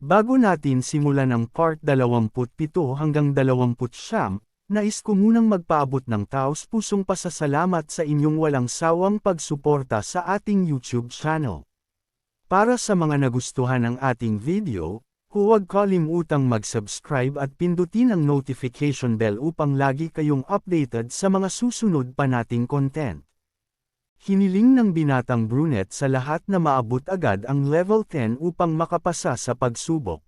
Bago natin simulan ang part 27 hanggang 29, nais ko munang magpaabot ng taos-pusong pasasalamat sa inyong walang sawang pagsuporta sa ating YouTube channel. Para sa mga nagustuhan ng ating video, huwag kalimutang mag-subscribe at pindutin ang notification bell upang lagi kayong updated sa mga susunod pa nating content. Hiniling ng binatang brunette sa lahat na maabot agad ang level 10 upang makapasa sa pagsubok.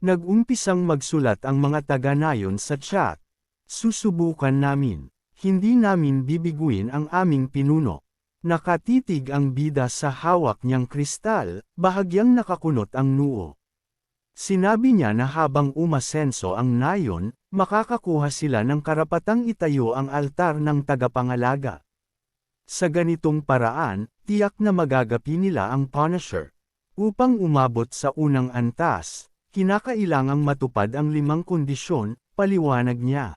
Nag-umpisang magsulat ang mga taga-nayon sa chat. Susubukan namin. Hindi namin bibiguin ang aming pinuno. Nakatitig ang bida sa hawak niyang kristal, bahagyang nakakunot ang noo. Sinabi niya na habang umasenso ang nayon, makakakuha sila ng karapatang itayo ang altar ng tagapangalaga. Sa ganitong paraan, tiyak na magagapi nila ang Punisher. Upang umabot sa unang antas, kinakailangang matupad ang 5 kondisyon, paliwanag niya.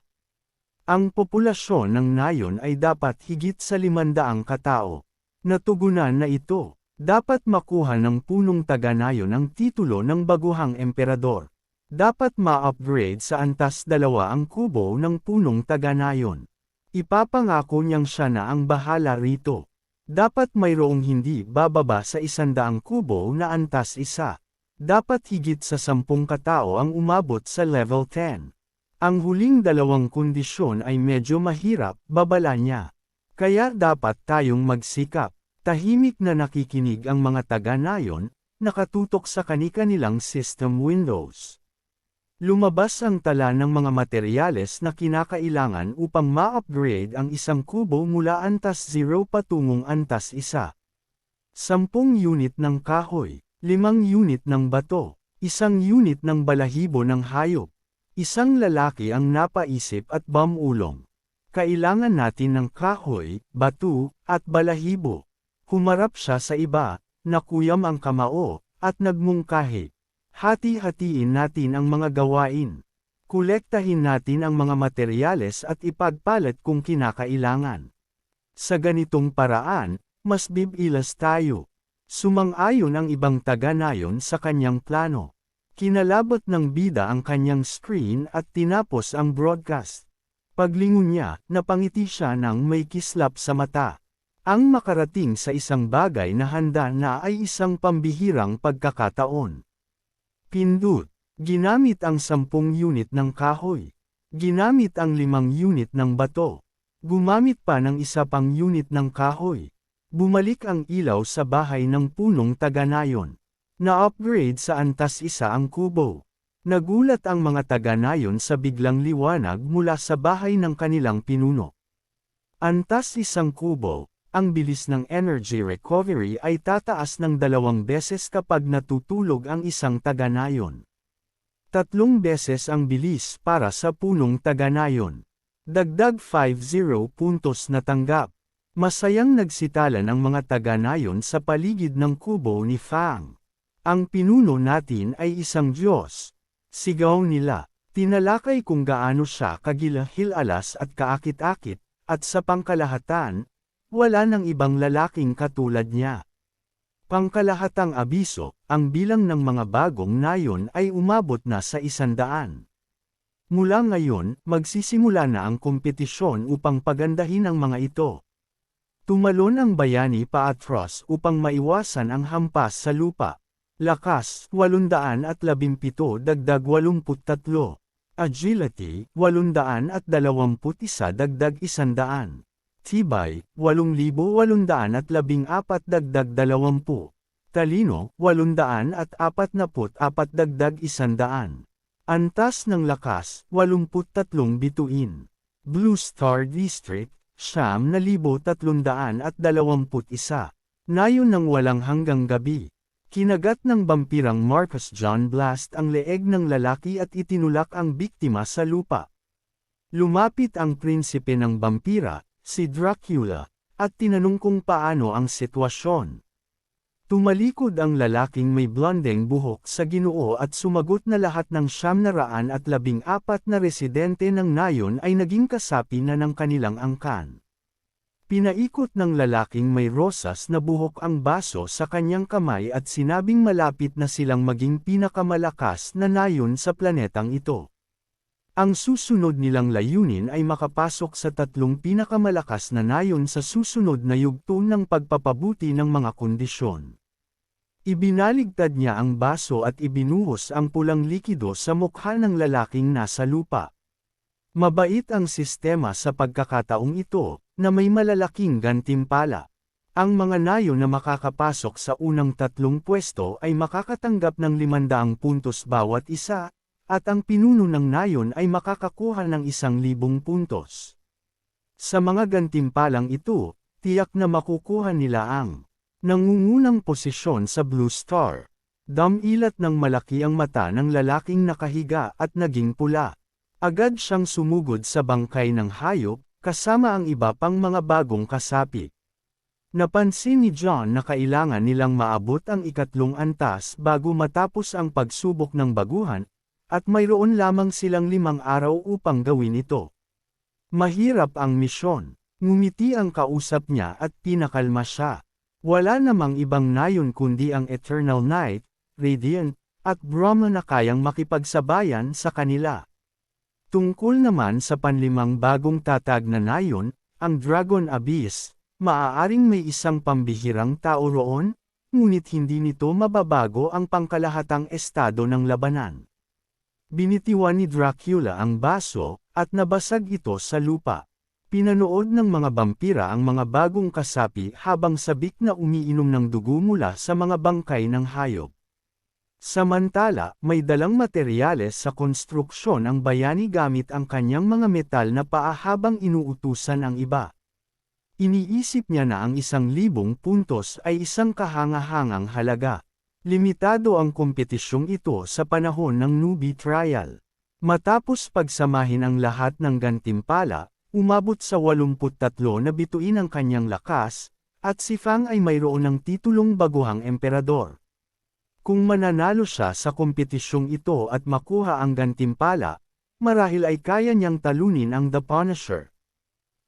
Ang populasyon ng nayon ay dapat higit sa 500 katao. Natugunan na ito, dapat makuha ng punong taga-nayon ang titulo ng baguhang emperador. Dapat ma-upgrade sa antas 2 ang kubo ng punong taga-nayon. Ipapangako niyang siya na ang bahala rito. Dapat mayroong hindi bababa sa 100 kubo na antas 1. Dapat higit sa 10 katao ang umabot sa level 10. Ang huling 2 kondisyon ay medyo mahirap, babala niya. Kaya dapat tayong magsikap. Tahimik na nakikinig ang mga taga-nayon, nakatutok sa kani-kanilang system windows. Lumabas ang tala ng mga materyales na kinakailangan upang ma-upgrade ang 1 kubo mula antas 0 patungong antas 1. 10 unit ng kahoy, 5 unit ng bato, 1 unit ng balahibo ng hayop. Isang lalaki ang napaisip at bumulong. Kailangan natin ng kahoy, bato, at balahibo. Humarap siya sa iba, nakuyam ang kamao, at nagmungkahi. Hati-hatiin natin ang mga gawain. Kolektahin natin ang mga materyales at ipagpalit kung kinakailangan. Sa ganitong paraan, mas bibilas tayo. Sumang-ayon ang ibang taga-nayon sa kanyang plano. Kinalabot ng bida ang kanyang screen at tinapos ang broadcast. Paglingon niya, napangiti siya ng may kislap sa mata. Ang makarating sa isang bagay na handa na ay isang pambihirang pagkakataon. Pindot. Ginamit ang 10 unit ng kahoy. Ginamit ang 5 unit ng bato. Gumamit pa ng 1 pang unit ng kahoy. Bumalik ang ilaw sa bahay ng punong taga-nayon. Na-upgrade sa antas 1 ang kubo. Nagulat ang mga taga-nayon sa biglang liwanag mula sa bahay ng kanilang pinuno. Antas 1 kubo. Ang bilis ng energy recovery ay tataas ng 2 beses kapag natutulog ang isang taga-nayon. 3 beses ang bilis para sa punong taga-nayon. Dagdag 50 puntos na tanggap. Masayang nagsitalan ang mga taga-nayon sa paligid ng kubo ni Fang. Ang pinuno natin ay isang Diyos. Sigaw nila. Tinalakay kung gaano siya kagilahil-alas at kaakit-akit, at sa pangkalahatan, wala nang ibang lalaking katulad niya. Pangkalahatang abiso, ang bilang ng mga bagong nayon ay umabot na sa 100. Mula ngayon, magsisimula na ang kompetisyon upang pagandahin ang mga ito. Tumalon ang bayani paatros upang maiwasan ang hampas sa lupa. Lakas, 817 dagdag 83. Agility, 821 dagdag 100. Tibay, 8,814 dagdag 20. Talino, 844 dagdag 100. Antas ng lakas, 83 bituin. Blue Star District, 9,321. Nayon ng walang hanggang gabi. Kinagat ng bampirang Marcus John Blast ang leeg ng lalaki at itinulak ang biktima sa lupa. Lumapit ang prinsipe ng bampira, si Dracula, at tinanong kung paano ang sitwasyon. Tumalikod ang lalaking may blondeng buhok sa ginoo at sumagot na lahat ng 914 na residente ng nayon ay naging kasapi na ng kanilang angkan. Pinaikot ng lalaking may rosas na buhok ang baso sa kanyang kamay at sinabing malapit na silang maging pinakamalakas na nayon sa planetang ito. Ang susunod nilang layunin ay makapasok sa 3 pinakamalakas na nayon sa susunod na yugto ng pagpapabuti ng mga kondisyon. Ibinaligtad niya ang baso at ibinuhos ang pulang likido sa mukha ng lalaking nasa lupa. Mabait ang sistema sa pagkakataong ito, na may malalaking gantimpala. Ang mga nayon na makakapasok sa unang 3 pwesto ay makakatanggap ng 500 puntos bawat isa, at ang pinuno ng nayon ay makakakuha ng 1,000 puntos. Sa mga gantimpalang ito, tiyak na makukuha nila ang nangungunang posisyon sa Blue Star. Damilat ng malaki ang mata ng lalaking nakahiga at naging pula. Agad siyang sumugod sa bangkay ng hayop, kasama ang iba pang mga bagong kasapi. Napansin ni John na kailangan nilang maabot ang 3 antas bago matapos ang pagsubok ng baguhan, at mayroon lamang silang 5 araw upang gawin ito. Mahirap ang misyon. Ngumiti ang kausap niya at pinakalma siya. Wala namang ibang nayon kundi ang Eternal Night, Radiant, at Brahma na kayang makipagsabayan sa kanila. Tungkol naman sa panlimang bagong tatag na nayon, ang Dragon Abyss, maaaring may isang pambihirang tao roon, ngunit hindi nito mababago ang pangkalahatang estado ng labanan. Binitiwan ni Dracula ang baso, at nabasag ito sa lupa. Pinanood ng mga bampira ang mga bagong kasapi habang sabik na umiinom ng dugo mula sa mga bangkay ng hayop. Samantala, may dalang materyales sa konstruksyon ang bayani gamit ang kanyang mga metal na paa habang inuutusan ang iba. Iniisip niya na ang 1,000 puntos ay isang kahangahangang halaga. Limitado ang kompetisyong ito sa panahon ng newbie trial. Matapos pagsamahin ang lahat ng gantimpala, umabot sa 83 na bituin ang kanyang lakas, at si Fang ay mayroon ng titulong baguhang emperador. Kung mananalo siya sa kompetisyong ito at makuha ang gantimpala, marahil ay kaya niyang talunin ang The Punisher.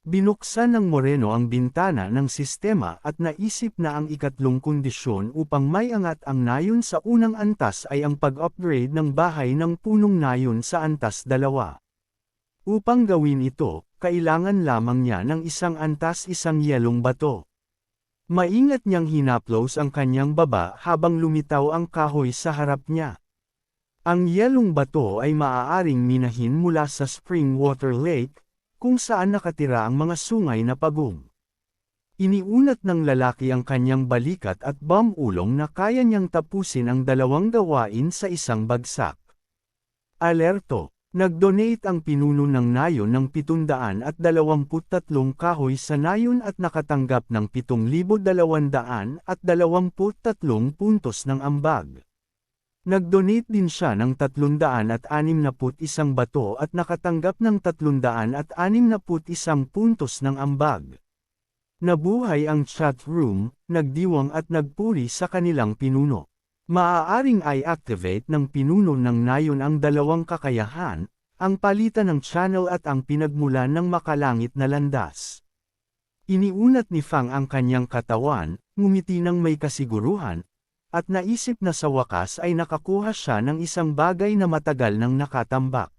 Binuksan ng Moreno ang bintana ng sistema at naisip na ang 3 kondisyon upang may angat ang nayon sa unang antas ay ang pag-upgrade ng bahay ng punong nayon sa antas 2. Upang gawin ito, kailangan lamang niya ng 1 antas 1 yelong bato. Maingat niyang hinaplos ang kanyang baba habang lumitaw ang kahoy sa harap niya. Ang yelong bato ay maaaring minahin mula sa Spring Water Lake, kung saan nakatira ang mga sungay na pagong. Iniunat ng lalaki ang kanyang balikat at bomb-ulong na kaya niyang tapusin ang 2 gawain sa isang bagsak. Alerto! Nag-donate ang pinuno ng nayon ng 723 kahoy sa nayon at nakatanggap ng 7,223 puntos ng ambag. Nag-donate din siya ng 361 bato at nakatanggap ng 361 puntos ng ambag. Nabuhay ang chat room, nagdiwang at nagpuri sa kanilang pinuno. Maaaring i-activate ng pinuno ng nayon ang 2 kakayahan, ang palitan ng channel at ang pinagmulan ng makalangit na landas. Iniunat ni Fang ang kanyang katawan, ngumiti ng may kasiguruhan, at naisip na sa wakas ay nakakuha siya ng isang bagay na matagal nang nakatambak.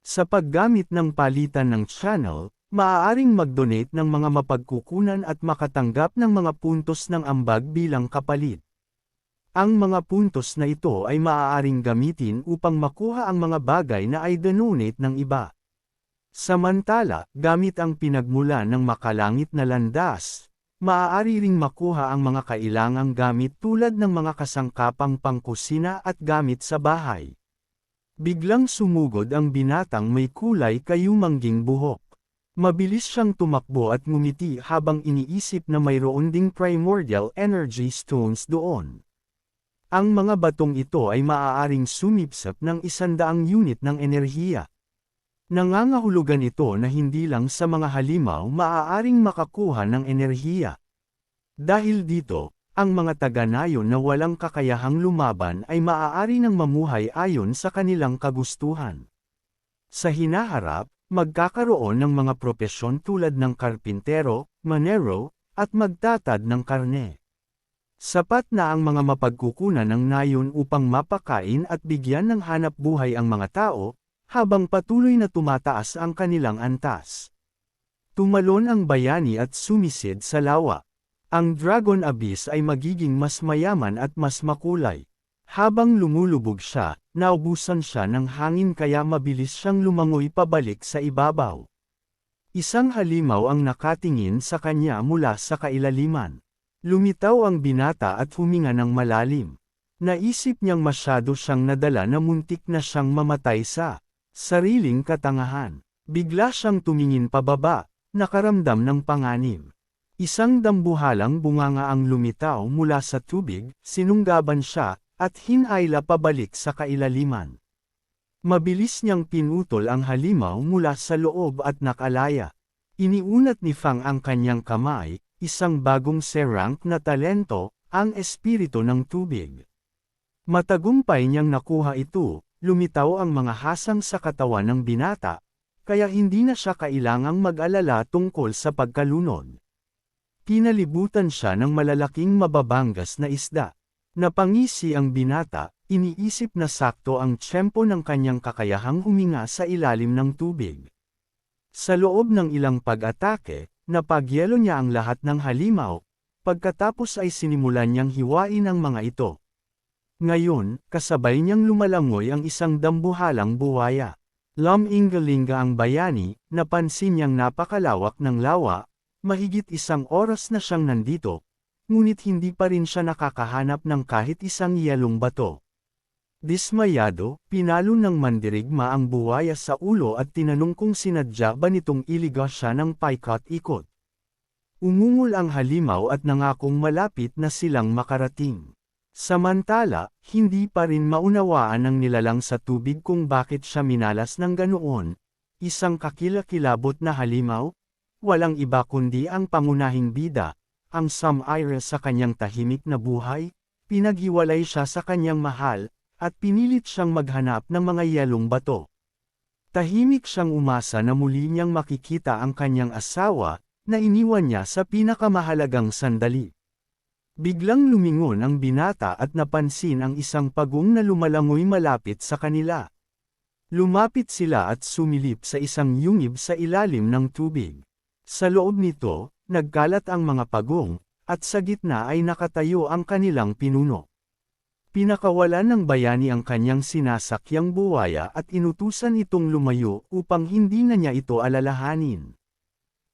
Sa paggamit ng palitan ng channel, maaaring mag-donate ng mga mapagkukunan at makatanggap ng mga puntos ng ambag bilang kapalit. Ang mga puntos na ito ay maaaring gamitin upang makuha ang mga bagay na i-donate ng iba. Samantala, gamit ang pinagmulan ng makalangit na landas, maaari ring makuha ang mga kailangang gamit tulad ng mga kasangkapang pangkusina at gamit sa bahay. Biglang sumugod ang binatang may kulay kayumangging buhok. Mabilis siyang tumakbo at ngumiti habang iniisip na mayroon ding primordial energy stones doon. Ang mga batong ito ay maaaring sumipsap ng 100 unit ng enerhiya. Nangangahulugan ito na hindi lang sa mga halimaw maaaring makakuha ng enerhiya. Dahil dito, ang mga taga-nayon na walang kakayahang lumaban ay maaari nang mamuhay ayon sa kanilang kagustuhan. Sa hinaharap, magkakaroon ng mga propesyon tulad ng karpintero, manero, at magtatad ng karne. Sapat na ang mga mapagkukunan ng nayon upang mapakain at bigyan ng hanap buhay ang mga tao, habang patuloy na tumataas ang kanilang antas. Tumalon ang bayani at sumisid sa lawa. Ang Dragon Abyss ay magiging mas mayaman at mas makulay. Habang lumulubog siya, naubusan siya ng hangin kaya mabilis siyang lumangoy pabalik sa ibabaw. Isang halimaw ang nakatingin sa kanya mula sa kailaliman. Lumitaw ang binata at huminga ng malalim. Naisip niyang masyado siyang nadala na muntik na siyang mamatay sa sariling katangahan. Bigla siyang tumingin pababa, nakaramdam ng panganib. Isang dambuhalang bunganga ang lumitaw mula sa tubig, sinunggaban siya, at hinayla pabalik sa kailaliman. Mabilis niyang pinutol ang halimaw mula sa loob at nakalaya. Iniunat ni Fang ang kanyang kamay, isang bagong C-rank na talento, ang espiritu ng tubig. Matagumpay niyang nakuha ito, lumitaw ang mga hasang sa katawan ng binata, kaya hindi na siya kailangang mag-alala tungkol sa pagkalunod. Pinalibutan siya ng malalaking mababangas na isda. Napangisi ang binata, iniisip na sakto ang tiyempo ng kanyang kakayahang huminga sa ilalim ng tubig. Sa loob ng ilang pag-atake, napagyelo niya ang lahat ng halimaw, pagkatapos ay sinimulan niyang hiwain ang mga ito. Ngayon, kasabay niyang lumalangoy ang isang dambuhalang buwaya. Lumingalinga ang bayani, napansin niyang napakalawak ng lawa, mahigit 1 oras na siyang nandito, ngunit hindi pa rin siya nakakahanap ng kahit isang yelong bato. Dismayado, pinalo ng mandirigma ang buwaya sa ulo at tinanong kung sinadya ba nitong iliga siya ng paikot-ikot. Umungol ang halimaw at nangakong malapit na silang makarating. Samantala, hindi pa rin maunawaan ng nilalang sa tubig kung bakit siya minalas ng ganoon. Isang kakilakilabot na halimaw? Walang iba kundi ang pangunahing bida, ang Sam-Ira sa kanyang tahimik na buhay, pinaghiwalay siya sa kanyang mahal, at pinilit siyang maghanap ng mga yelong bato. Tahimik siyang umasa na muli niyang makikita ang kanyang asawa, na iniwan niya sa pinakamahalagang sandali. Biglang lumingon ang binata at napansin ang isang pagong na lumalangoy malapit sa kanila. Lumapit sila at sumilip sa isang yungib sa ilalim ng tubig. Sa loob nito, nagkalat ang mga pagong, at sa gitna ay nakatayo ang kanilang pinuno. Pinakawalan ng bayani ang kanyang sinasakyang buwaya at inutusan itong lumayo upang hindi na niya ito alalahanin.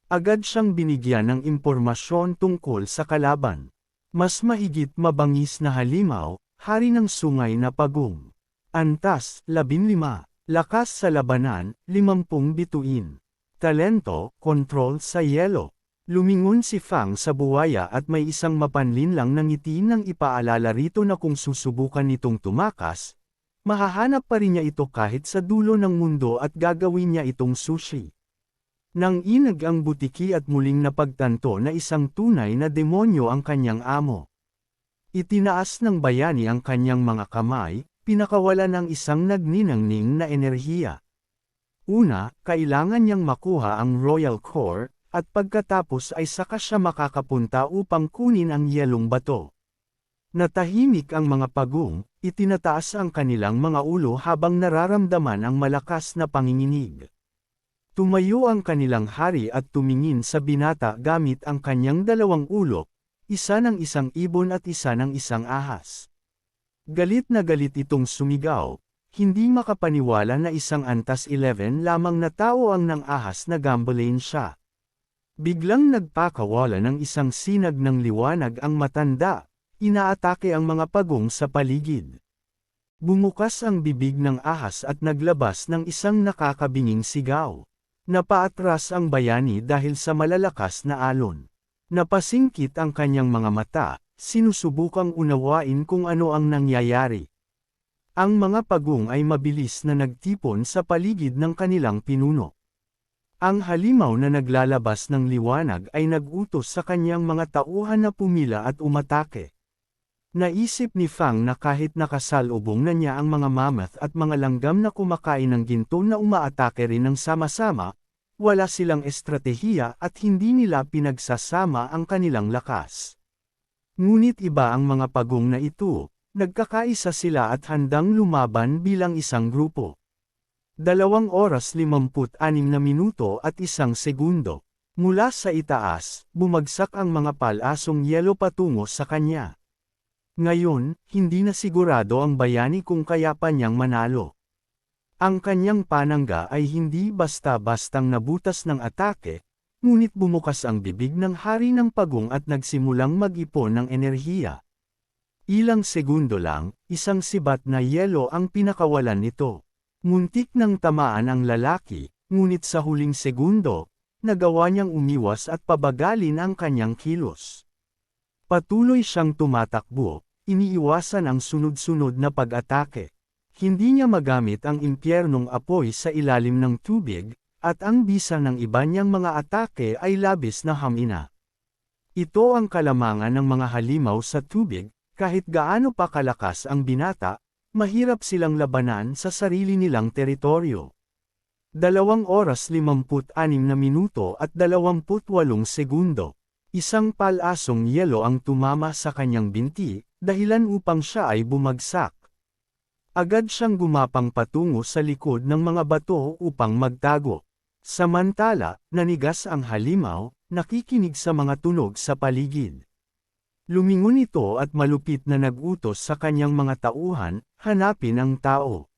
Agad siyang binigyan ng impormasyon tungkol sa kalaban. Mas mahigit mabangis na halimaw, hari ng sungay na pagong. Antas, 15. Lakas sa labanan, 50 bituin. Talento, kontrol sa yelo. Lumingon si Fang sa buwaya at may isang mapanlinlang na ngiti nang ipaalala rito na kung susubukan nitong tumakas, mahahanap pa rin niya ito kahit sa dulo ng mundo at gagawin niya itong sushi. Nang inag ang butiki at muling napagtanto na isang tunay na demonyo ang kanyang amo. Itinaas ng bayani ang kanyang mga kamay, pinakawalan ng isang nagniningning na enerhiya. Una, kailangan niyang makuha ang Royal Core, at pagkatapos ay saka siya makakapunta upang kunin ang yelong bato. Natahimik ang mga pagong, itinataas ang kanilang mga ulo habang nararamdaman ang malakas na panginginig. Tumayo ang kanilang hari at tumingin sa binata gamit ang kanyang 2 ulo, isa ng isang ibon at isa ng isang ahas. Galit na galit itong sumigaw, hindi makapaniwala na isang antas 11 lamang na tao ang nang ahas na gambalain siya. Biglang nagpakawala ng isang sinag ng liwanag ang matanda, inaatake ang mga pagong sa paligid. Bumukas ang bibig ng ahas at naglabas ng isang nakakabinging sigaw. Napaatras ang bayani dahil sa malalakas na alon. Napasingkit ang kanyang mga mata, sinusubukang unawain kung ano ang nangyayari. Ang mga pagong ay mabilis na nagtipon sa paligid ng kanilang pinuno. Ang halimaw na naglalabas ng liwanag ay nag-utos sa kanyang mga tauhan na pumila at umatake. Naisip ni Fang na kahit nakasalubong na niya ang mga mammoth at mga langgam na kumakain ng ginto na umaatake rin ng sama-sama, wala silang estratehiya at hindi nila pinagsasama ang kanilang lakas. Ngunit iba ang mga pagong na ito, nagkakaisa sila at handang lumaban bilang isang grupo. 2 oras 56 na minuto at 1 segundo. Mula sa itaas, bumagsak ang mga palasong yelo patungo sa kanya. Ngayon, hindi na sigurado ang bayani kung kaya pa niyang manalo. Ang kanyang panangga ay hindi basta-bastang nabutas ng atake, ngunit bumukas ang bibig ng hari ng pagong at nagsimulang mag-ipon ng enerhiya. Ilang segundo lang, isang sibat na yelo ang pinakawalan nito. Muntik nang tamaan ang lalaki, ngunit sa huling segundo, nagawa niyang umiwas at pabagalin ang kanyang kilos. Patuloy siyang tumatakbo, iniiwasan ang sunod-sunod na pag-atake. Hindi niya magamit ang impyernong apoy sa ilalim ng tubig, at ang bisa ng iba niyang mga atake ay labis na hamina. Ito ang kalamangan ng mga halimaw sa tubig, kahit gaano pa kalakas ang binata, mahirap silang labanan sa sarili nilang teritoryo. 2 oras 56 na minuto at 28 segundo. Isang palasong yelo ang tumama sa kanyang binti, dahilan upang siya ay bumagsak. Agad siyang gumapang patungo sa likod ng mga bato upang magtago. Samantala, nanigas ang halimaw, nakikinig sa mga tunog sa paligid. Lumingon ito at malupit na nag-utos sa kanyang mga tauhan, hanapin ang tao.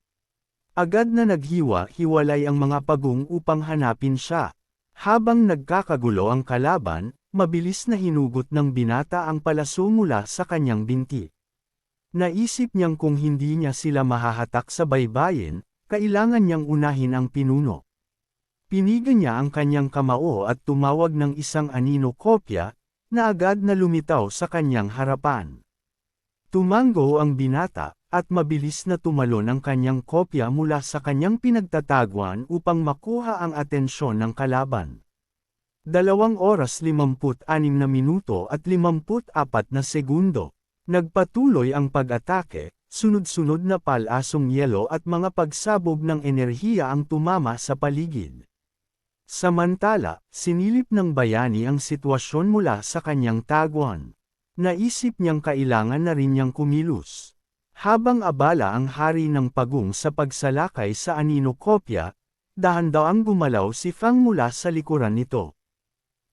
Agad na naghiwa-hiwalay ang mga pagong upang hanapin siya. Habang nagkakagulo ang kalaban, mabilis na hinugot ng binata ang palaso mula sa kanyang binti. Naisip niyang kung hindi niya sila mahahatak sa baybayin, kailangan niyang unahin ang pinuno. Pinigan niya ang kanyang kamao at tumawag ng isang anino kopya, na agad na lumitaw sa kanyang harapan. Tumango ang binata, at mabilis na tumalon ang kanyang kopya mula sa kanyang pinagtataguan upang makuha ang atensyon ng kalaban. 2 oras 56 na minuto at 54 na segundo. Nagpatuloy ang pag-atake, sunod-sunod na palasong yelo at mga pagsabog ng enerhiya ang tumama sa paligid. Samantala, sinilip ng bayani ang sitwasyon mula sa kanyang taguan. Naisip niyang kailangan na rin niyang kumilos. Habang abala ang hari ng pagong sa pagsalakay sa anino kopya, dahan-dahang gumalaw si Fang mula sa likuran nito.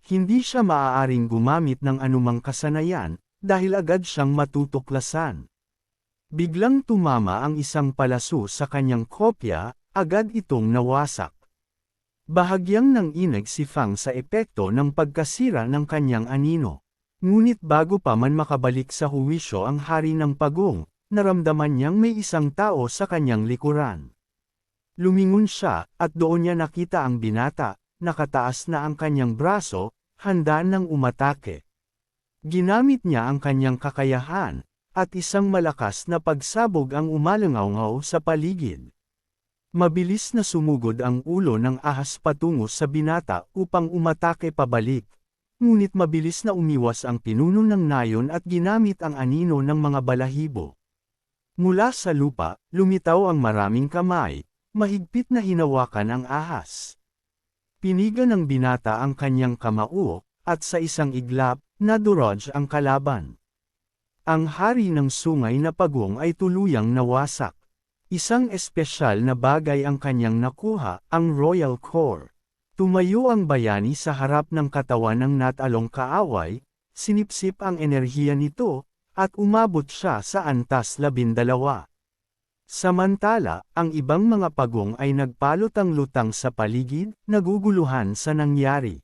Hindi siya maaaring gumamit ng anumang kasanayan, dahil agad siyang matutuklasan. Biglang tumama ang isang palaso sa kanyang kopya, agad itong nawasak. Bahagyang nanginig si Fang sa epekto ng pagkasira ng kanyang anino. Ngunit bago pa man makabalik sa huwisyo ang hari ng pagong, naramdaman niyang may isang tao sa kanyang likuran. Lumingon siya, at doon niya nakita ang binata, nakataas na ang kanyang braso, handa nang umatake. Ginamit niya ang kanyang kakayahan, at isang malakas na pagsabog ang umalangaw sa paligid. Mabilis na sumugod ang ulo ng ahas patungo sa binata upang umatake pabalik. Ngunit mabilis na umiwas ang pinuno ng nayon at ginamit ang anino ng mga balahibo. Mula sa lupa, lumitaw ang maraming kamay, mahigpit na hinawakan ang ahas. Pinigan ng binata ang kanyang kamao, at sa isang iglap, nadurog ang kalaban. Ang hari ng sungay na pagong ay tuluyang nawasak. Isang espesyal na bagay ang kanyang nakuha, ang Royal Core. Tumayo ang bayani sa harap ng katawan ng natalong kaaway, sinipsip ang enerhiya nito, at umabot siya sa antas 12. Samantala, ang ibang mga pagong ay nagpalutang-lutang sa paligid, naguguluhan sa nangyari.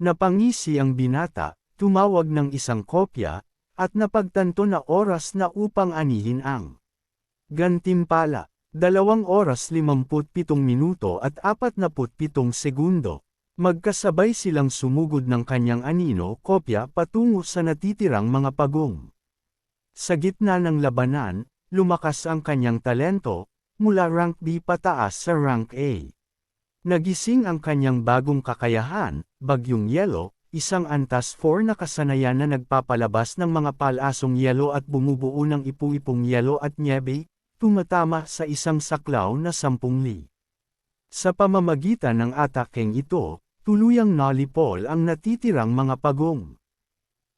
Napangisi ang binata, tumawag ng isang kopya, at napagtanto na oras na upang anihin ang gantimpala. 2 oras 57 minuto at 47 segundo. Magkasabay silang sumugod ng kanyang anino kopya patungo sa natitirang mga pagong. Sa gitna ng labanan, lumakas ang kanyang talento, mula rank B pataas sa rank A. Nagising ang kanyang bagong kakayahan, bagyong yelo, isang antas 4 na kasanayan na nagpapalabas ng mga palasong yelo at bumubuo ng ipu-ipong yelo at nyebe, tumatama sa isang saklaw na 10 li. Sa pamamagitan ng atakeng ito, tuluyang nalipol ang natitirang mga pagong.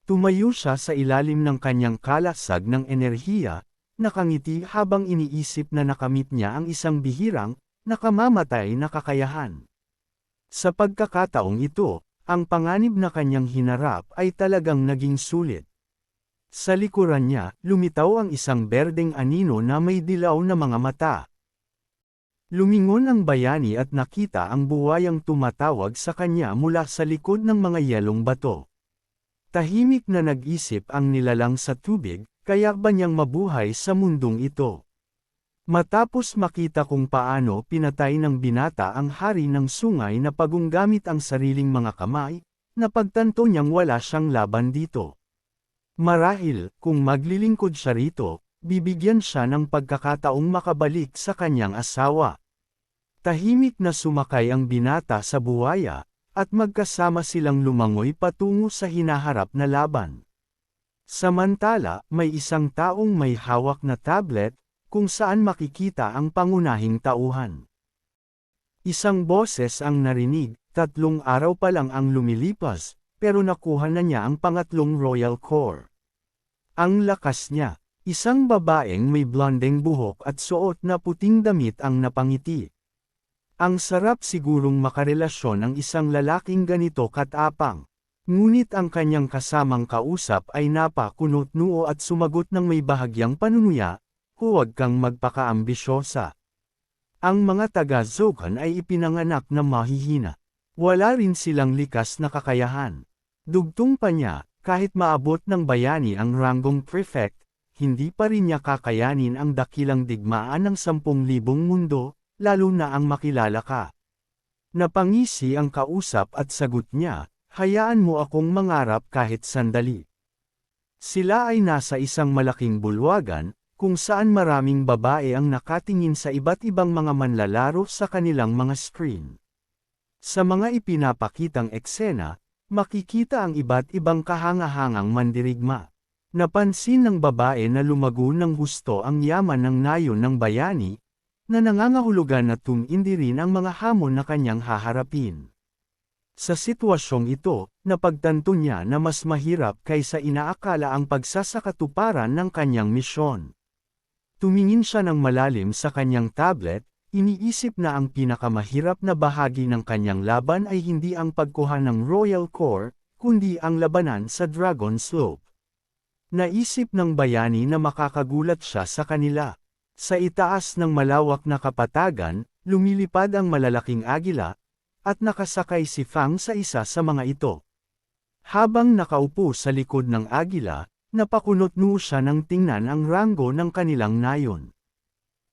Tumayo siya sa ilalim ng kanyang kalasag ng enerhiya, nakangiti habang iniisip na nakamit niya ang isang bihirang, nakamamatay na kakayahan. Sa pagkakataong ito, ang panganib na kanyang hinarap ay talagang naging sulit. Sa likuran niya, lumitaw ang isang berdeng anino na may dilaw na mga mata. Lumingon ang bayani at nakita ang buwayang tumatawag sa kanya mula sa likod ng mga yelong bato. Tahimik na nag-isip ang nilalang sa tubig, kaya ba niyang mabuhay sa mundong ito? Matapos makita kung paano pinatay ng binata ang hari ng sungay na pagong gamit ang sariling mga kamay, napagtanto niyang wala siyang laban dito. Marahil, kung maglilingkod siya rito, bibigyan siya ng pagkakataong makabalik sa kanyang asawa. Tahimik na sumakay ang binata sa buwaya, at magkasama silang lumangoy patungo sa hinaharap na laban. Samantala, may isang taong may hawak na tablet, kung saan makikita ang pangunahing tauhan. Isang boses ang narinig, 3 araw pa lang ang lumilipas, pero nakuha na niya ang pangatlong Royal Core. Ang lakas niya, isang babaeng may blondeng buhok at suot na puting damit ang napangiti. Ang sarap sigurong makarelasyon ang isang lalaking ganito katapang. Ngunit ang kanyang kasamang kausap ay napakunot-noo at sumagot ng may bahagyang panunuya, huwag kang magpakaambisyosa. Ang mga taga-Zokan ay ipinanganak na mahihina. Wala rin silang likas na kakayahan. Dugtong pa niya, kahit maabot ng bayani ang ranggong prefect, hindi pa rin niya kakayanin ang dakilang digmaan ng 10,000 mundo, lalo na ang makilala ka. Napangisi ang kausap at sagot niya, hayaan mo akong mangarap kahit sandali. Sila ay nasa isang malaking bulwagan, kung saan maraming babae ang nakatingin sa iba't ibang mga manlalaro sa kanilang mga screen. Sa mga ipinapakitang eksena, makikita ang iba't ibang kahangahangang mandirigma. Napansin ng babae na lumago ng gusto ang yaman ng nayon ng bayani, na nangangahulugan na tumindi rin ang mga hamon na kanyang haharapin. Sa sitwasyong ito, napagtanto niya na mas mahirap kaysa inaakala ang pagsasakatuparan ng kanyang misyon. Tumingin siya ng malalim sa kanyang tablet, iniisip na ang pinakamahirap na bahagi ng kanyang laban ay hindi ang pagkuha ng Royal Core, kundi ang labanan sa Dragon Slope. Naisip ng bayani na makakagulat siya sa kanila. Sa itaas ng malawak na kapatagan, lumilipad ang malalaking agila, at nakasakay si Fang sa isa sa mga ito. Habang nakaupo sa likod ng agila, napakunot-noo siya nang tingnan ang ranggo ng kanilang nayon.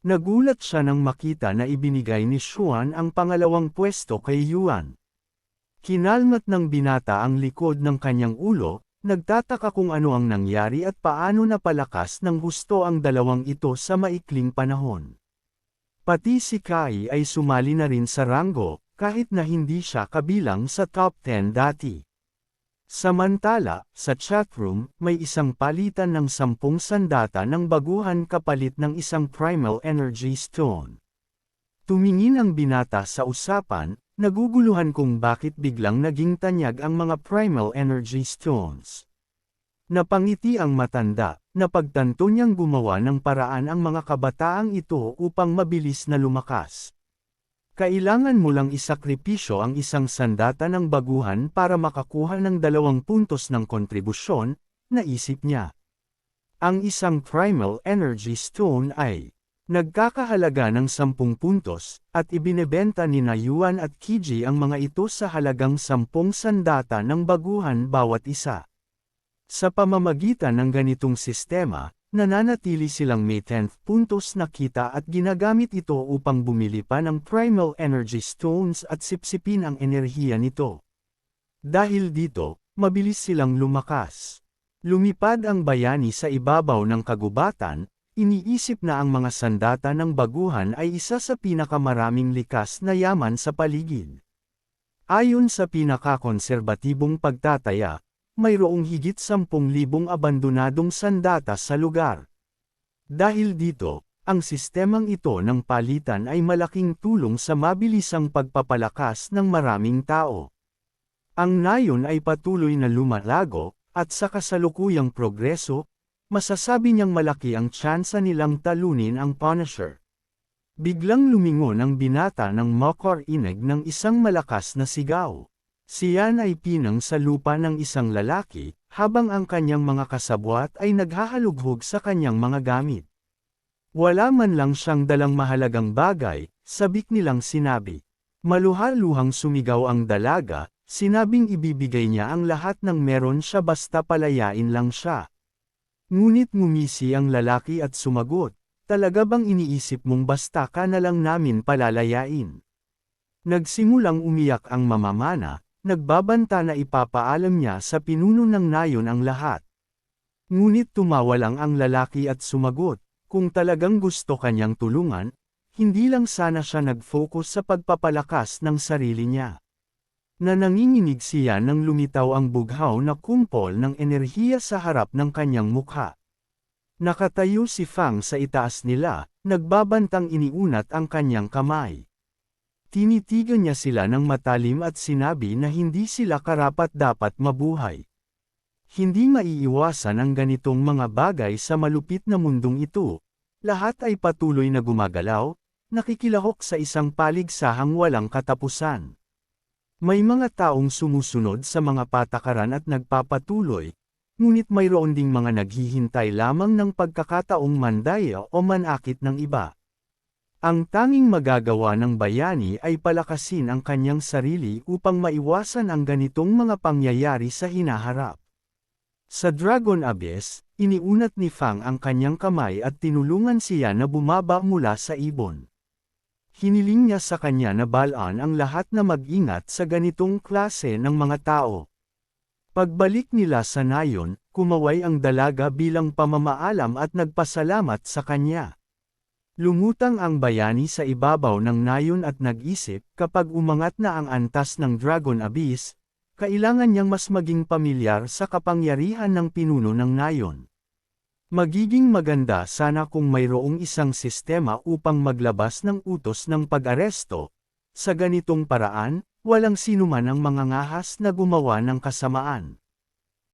Nagulat siya nang makita na ibinigay ni Xuan ang pangalawang pwesto kay Yuan. Kinalmat ng binata ang likod ng kanyang ulo, nagtataka kung ano ang nangyari at paano napalakas ng husto ang dalawang ito sa maikling panahon. Pati si Kai ay sumali na rin sa ranggo, kahit na hindi siya kabilang sa top 10 dati. Samantala, sa chatroom, may isang palitan ng 10 sandata ng baguhan kapalit ng isang Primal Energy Stone. Tumingin ang binata sa usapan, naguguluhan kung bakit biglang naging tanyag ang mga Primal Energy Stones. Napangiti ang matanda, napagtanto niyang gumawa ng paraan ang mga kabataang ito upang mabilis na lumakas. Kailangan mo lang isakripisyo ang isang sandata ng baguhan para makakuha ng 2 puntos ng kontribusyon, naisip niya. Ang isang Primal Energy Stone ay nagkakahalaga ng 10 puntos, at ibinebenta ni Yuan at Kiji ang mga ito sa halagang 10 sandata ng baguhan bawat isa. Sa pamamagitan ng ganitong sistema, nananatili silang may 10 puntos na kita at ginagamit ito upang bumili pa ng Primal Energy Stones at sipsipin ang enerhiya nito. Dahil dito, mabilis silang lumakas. Lumipad ang bayani sa ibabaw ng kagubatan, iniisip na ang mga sandata ng baguhan ay isa sa pinakamaraming likas na yaman sa paligid. Ayon sa pinakakonserbatibong pagtataya, mayroong higit 10,000 abandonadong sandata sa lugar. Dahil dito, ang sistemang ito ng palitan ay malaking tulong sa mabilisang pagpapalakas ng maraming tao. Ang nayon ay patuloy na lumalago, at sa kasalukuyang progreso, masasabi niyang malaki ang tsansa nilang talunin ang Punisher. Biglang lumingon ang binata ng makarinig ng isang malakas na sigaw. Siyan ay pinang sa lupa ng isang lalaki, habang ang kanyang mga kasabwat ay naghahalughog sa kanyang mga gamit. Wala man lang siyang dalang mahalagang bagay, sabik nilang sinabi. Maluhaluhang sumigaw ang dalaga, sinabing ibibigay niya ang lahat ng meron siya basta palayain lang siya. Ngunit ngumisi ang lalaki at sumagot. Talaga bang iniisip mong basta ka na lang namin palalayain? Nagsimulang umiyak ang mamamana, nagbabanta na ipapaalam niya sa pinuno ng nayon ang lahat. Ngunit tumawa lang ang lalaki at sumagot, kung talagang gusto kanyang tulungan, hindi lang sana siya nag-focus sa pagpapalakas ng sarili niya. Na nanginginig siya nang lumitaw ang bughaw na kumpol ng enerhiya sa harap ng kanyang mukha. Nakatayo si Fang sa itaas nila, nagbabantang iniunat ang kanyang kamay. Tinitigan niya sila ng matalim at sinabi na hindi sila karapat-dapat mabuhay. Hindi maiiwasan ang ganitong mga bagay sa malupit na mundong ito. Lahat ay patuloy na gumagalaw, nakikilahok sa isang paligsahang walang katapusan. May mga taong sumusunod sa mga patakaran at nagpapatuloy, ngunit mayroon ding mga naghihintay lamang ng pagkakataong mandaya o manakit ng iba. Ang tanging magagawa ng bayani ay palakasin ang kanyang sarili upang maiwasan ang ganitong mga pangyayari sa hinaharap. Sa Dragon Abyss, iniunat ni Fang ang kanyang kamay at tinulungan siya na bumaba mula sa ibon. Hiniling niya sa kanya na balaan ang lahat na mag-ingat sa ganitong klase ng mga tao. Pagbalik nila sa nayon, kumaway ang dalaga bilang pamamaalam at nagpasalamat sa kanya. Lumutang ang bayani sa ibabaw ng nayon at nag-isip, kapag umangat na ang antas ng Dragon Abyss, kailangan niyang mas maging pamilyar sa kapangyarihan ng pinuno ng nayon. Magiging maganda sana kung mayroong isang sistema upang maglabas ng utos ng pag-aresto. Sa ganitong paraan, walang sinuman ang mangangahas na gumawa ng kasamaan.